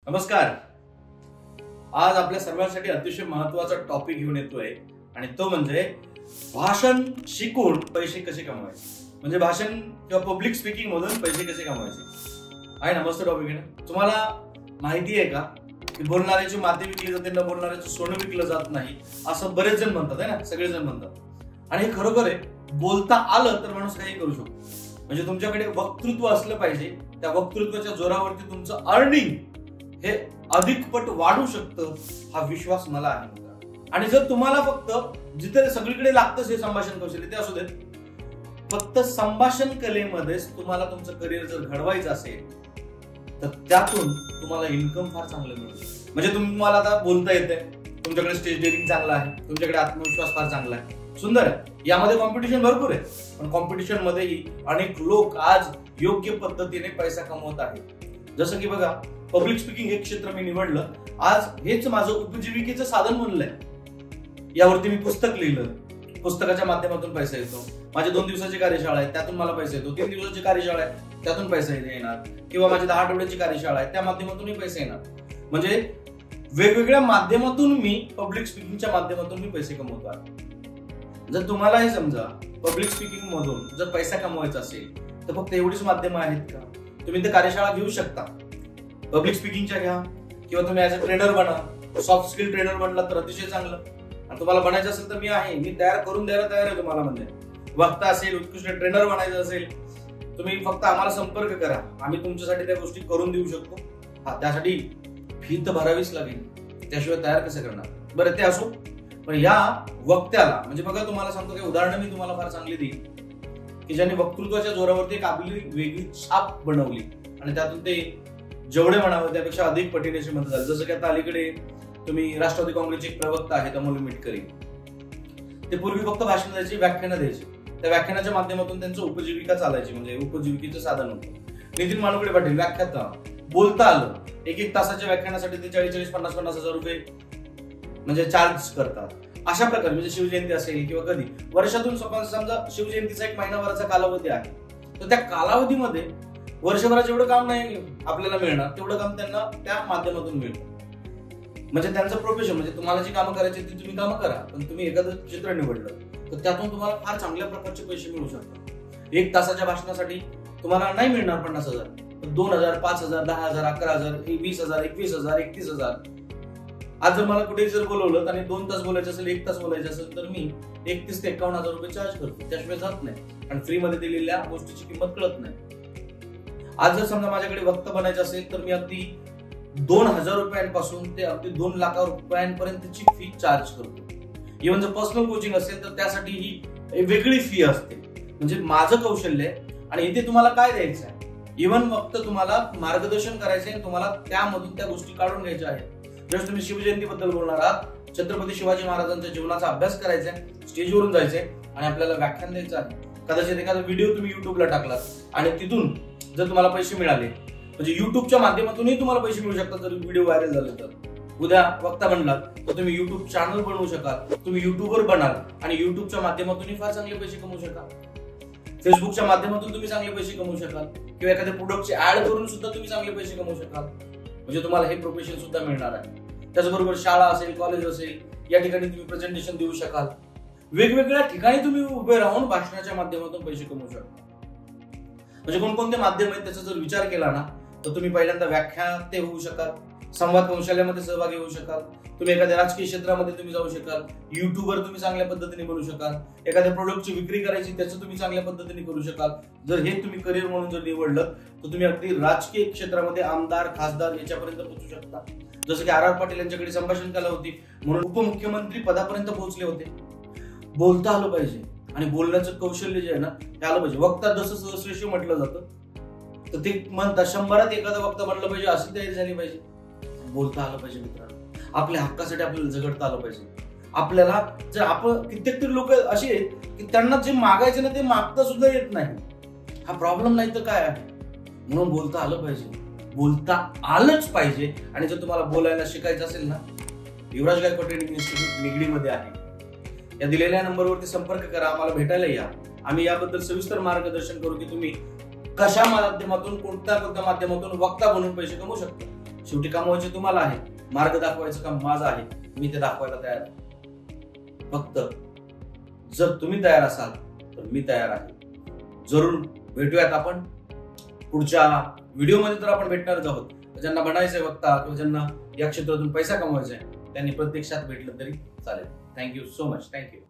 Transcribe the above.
नमस्कार. आज आपल्या सर्वांसाठी अतिशय महत्त्वाचा टॉपिक घेऊन येतोय आणि तो म्हणजे भाषण शिकून पैसे कसे कमवायचे. म्हणजे भाषण किंवा पब्लिक स्पीकिंग मधून पैसे कसे कमवायचे आहे ना. मस्त टॉपिक आहे ना. तुम्हाला माहिती आहे का की बोलणाऱ्याची माती विकली जाते न बोलणाऱ्याचं सोनं विकलं जात नाही असं बरेच जण म्हणतात आहे ना. सगळेजण म्हणतात आणि हे खरोखर आहे. बोलता आलं तर माणूस काही करू शकतो. म्हणजे तुमच्याकडे वक्तृत्व असलं पाहिजे. त्या वक्तृत्वाच्या जोरावरती तुमचं अर्निंग हे अधिकपट वाढू शकतं हा विश्वास मला आहे. आणि जर तुम्हाला फक्त जिथे सगळीकडे लागतंच हे संभाषण कौशल्य ते असू देत, फक्त संभाषण कलेमध्येच तुम्हाला तुमचं करिअर जर घडवायचं असेल तर त्यातून तुम्हाला इन्कम फार चांगलं मिळेल. म्हणजे तुम्हाला आता बोलता येते, तुमच्याकडे स्टेज डेअरिंग चांगला आहे, तुमच्याकडे आत्मविश्वास फार चांगला आहे, सुंदर आहे. यामध्ये कॉम्पिटिशन भरपूर आहे, पण कॉम्पिटिशन मध्येही अनेक लोक आज योग्य पद्धतीने पैसा कमवत आहेत. जसं की बघा, पब्लिक स्पीकिंग हे क्षेत्र मी निवडलं. आज हेच माझं उपजीविकेचं साधन बनलंय. यावरती मी पुस्तक लिहिलं, पुस्तकाच्या माध्यमातून पैसा येतो. माझी 2 दिवसाची कार्यशाळा आहे, त्यातून मला पैसा येतो. 3 दिवसाची कार्यशाळा आहे, त्यातून पैसा येणार. किंवा माझी 10 आठवड्याची कार्यशाळा आहे, त्या माध्यमातूनही पैसे येणार. म्हणजे वेगवेगळ्या माध्यमातून मी पब्लिक स्पीकिंगच्या माध्यमातून मी पैसे कमवतो आहे. जर तुम्हाला हे समजा पब्लिक स्पीकिंग मधून जर पैसा कमवायचा असेल तर फक्त एवढीच माध्यमं आहेत का? तुम्ही ते कार्यशाळा घेऊ शकता, पब्लिक स्पीकिंगच्या घ्या, किंवा तुम्ही ऍज अ ट्रेनर बना. सॉफ्ट स्किल ट्रेनर बनला तर अतिशय चांगलं. आणि तुम्हाला बनायचं असेल तर मी आहे, मी तयार करून द्यायला तयार आहे तुम्हाला. म्हणजे वक्ता असेल, उत्कृष्ट ट्रेनर बनायचं असेल, तुम्ही फक्त आम्हाला संपर्क करा. आम्ही तुमच्यासाठी त्या गोष्टी करून देऊ शकतो. त्यासाठी फी तर भरावीच लागेल, त्याशिवाय तयार कसं करणार. बरं, ते असो. पण या वक्त्याला म्हणजे बघा, तुम्हाला सांगतो की उदाहरणं मी तुम्हाला फार चांगली देईन की ज्यांनी वक्तृत्वाच्या जोरावरती एक आपली वेगळी छाप बनवली आणि त्यातून ते जेवढे म्हणावं त्यापेक्षा अधिक पटीने श्रीमंत झाले. जसं की आता अलीकडे तुम्ही राष्ट्रवादी काँग्रेसचे एक प्रवक्ता आहेत अमोल मिटकरी. ते पूर्वी फक्त भाषण द्यायचे, व्याख्यानं द्यायचे. त्या व्याख्यानाच्या माध्यमातून त्यांचं उपजीविका चालायची, म्हणजे उपजीविकेचं साधन होतं. नितीन मानुकडे पाटील व्याख्याता, बोलता आलं. 1 तासाच्या व्याख्यानासाठी ते 40-50 हजार रुपये म्हणजे चार्ज करतात. अशा प्रकारे म्हणजे शिवजयंती असेल किंवा कधी वर्षातून समजा शिवजयंतीचा 1 महिनाभराचा कालावधी आहे, तर त्या कालावधीमध्ये वर्षभरात जेवढं काम नाही आपल्याला मिळणार तेवढं काम त्यांना त्या माध्यमातून मिळतं. म्हणजे त्यांचं प्रोफेशन, म्हणजे तुम्हाला जी कामं करायची ती तुम्ही कामं करा, पण तुम्ही एखादं चित्र निवडलं तर त्यातून तुम्हाला फार चांगल्या प्रकारचे पैसे मिळू शकतात. 1 तासाच्या भाषणासाठी तुम्हाला नाही मिळणार 50,000, 2,000, 5,000, 10,000, 11,000, 20,000, 21,000, 31,000. आज जर मला कुठेही जर बोलवलं आणि 2 तास बोलायचं असेल, 1 तास बोलायचं असेल तर मी 31 ते 51,000 रुपये चार्ज करतो. त्याशिवाय जात नाही. आणि फ्री मध्ये दिलेल्या गोष्टीची किंमत कळत नाही. आज जर समजा माझ्याकडे वक्ता बनायचं असेल तर मी अगदी 2,000 रुपयांपासून ते अगदी 2 लाख रुपयांपर्यंतची फी चार्ज करतो. इव्हन जर पर्सनल कोचिंग असेल तर त्यासाठी ही वेगळी फी असते. म्हणजे माझं कौशल्य आणि इथे तुम्हाला काय द्यायचं आहे. इव्हन फक्त तुम्हाला मार्गदर्शन करायचे, तुम्हाला त्यामधून त्या गोष्टी काढून घ्यायच्या आहेत. जर तुम्ही शिवजयंतीबद्दल बोलणार आहात, छत्रपती शिवाजी महाराजांच्या जीवनाचा अभ्यास करायचा आहे, स्टेजवरून जायचंय आणि आपल्याला व्याख्यान द्यायचं आहे. कदाचित एखादा व्हिडिओ तुम्ही युट्यूबला टाकलात आणि तिथून जर तुम्हाला पैसे मिळाले, म्हणजे युट्यूबच्या माध्यमातूनही तुम्हाला पैसे मिळू शकतात. जर व्हिडिओ व्हायरल झाले तर उद्या वक्ता बनलात तर तुम्ही युट्यूब चॅनल बनवू शकाल, तुम्ही युट्यूबर बनाल आणि युट्यूबच्या माध्यमातूनही फार चांगले पैसे कमवू शकाल. फेसबुकच्या माध्यमातून तुम्ही चांगले पैसे कमवू शकाल, किंवा एखाद्या प्रोडक्टची ऍड करून सुद्धा तुम्ही चांगले पैसे कमवू शकाल. म्हणजे तुम्हाला हे प्रोफेशन सुद्धा मिळणार आहे. त्याचबरोबर शाळा असेल, कॉलेज असेल, या ठिकाणी तुम्ही प्रेझेंटेशन देऊ शकाल. वेगवेगळ्या ठिकाणी तुम्ही उभे राहून भाषणाच्या माध्यमातून पैसे कमवू शकता. म्हणजे कोणकोणते माध्यम आहेत त्याचा जर विचार केला ना तर तुम्ही पहिल्यांदा व्याख्याते होऊ शकाल, संवाद कौशल्यामध्ये सहभागी होऊ शकाल, तुम्ही एखाद्या राजकीय क्षेत्रामध्ये तुम्ही जाऊ शकाल, युट्यूबर तुम्ही चांगल्या पद्धतीने बनू शकाल, एखाद्या प्रोडक्टची विक्री करायची त्याचं तुम्ही चांगल्या पद्धतीने करू शकाल. जर हे तुम्ही करिअर म्हणून जर निवडलं तर तुम्ही अगदी राजकीय क्षेत्रामध्ये आमदार, खासदार याच्यापर्यंत पोहोचू शकता. जसं की आर पाटील यांच्याकडे संभाषण कला होती म्हणून उपमुख्यमंत्री पदापर्यंत पोहोचले होते. बोलता आलं पाहिजे आणि बोलण्याचं कौशल्य जे आहे ना ते आलं पाहिजे. वक्ता जसं सहश्रेष्ठ म्हटलं जातं तर ते म्हणतात 100त एखादा वक्ता बनलं पाहिजे अशी तयारी झाली पाहिजे. बोलता आलं पाहिजे मित्रांनो. आपल्या हक्कासाठी आपल्याला झगडता आलं पाहिजे. आपल्याला जर आपण कित्येक तरी लोक असे आहेत की त्यांना जे मागायचे ना ते मागता सुद्धा येत नाही. हा प्रॉब्लेम नाही तर काय आहे. म्हणून बोलता आलं पाहिजे, बोलता आलंच पाहिजे. आणि जर तुम्हाला बोलायला शिकायचं असेल ना, युवराज गायकवाड ट्रेनिंग इन्स्टिट्यूट निगडीमध्ये आहे. या दिलेल्या नंबरवरती संपर्क करा, आम्हाला भेटायला या. आम्ही याबद्दल सविस्तर मार्गदर्शन करू की तुम्ही कशा माध्यमातून, कोणत्या माध्यमातून वक्ता बनून पैसे कमवू शकता. शेवटी कमवायचे तुम्हाला आहे, मार्ग दाखवायचं काम माझं आहे, मी ते दाखवायला तयार आहे. फक्त जर तुम्ही तयार असाल तर मी तयार आहे. जरूर भेटूयात आपण पुढच्या व्हिडिओमध्ये. तर आपण भेटणारच आहोत. ज्यांना बनायचंय वक्ता किंवा ज्यांना या क्षेत्रातून पैसा कमवायचा आहे त्यांनी प्रत्यक्षात भेटलं तरी चालेल. Thank you so much. थँक्यू.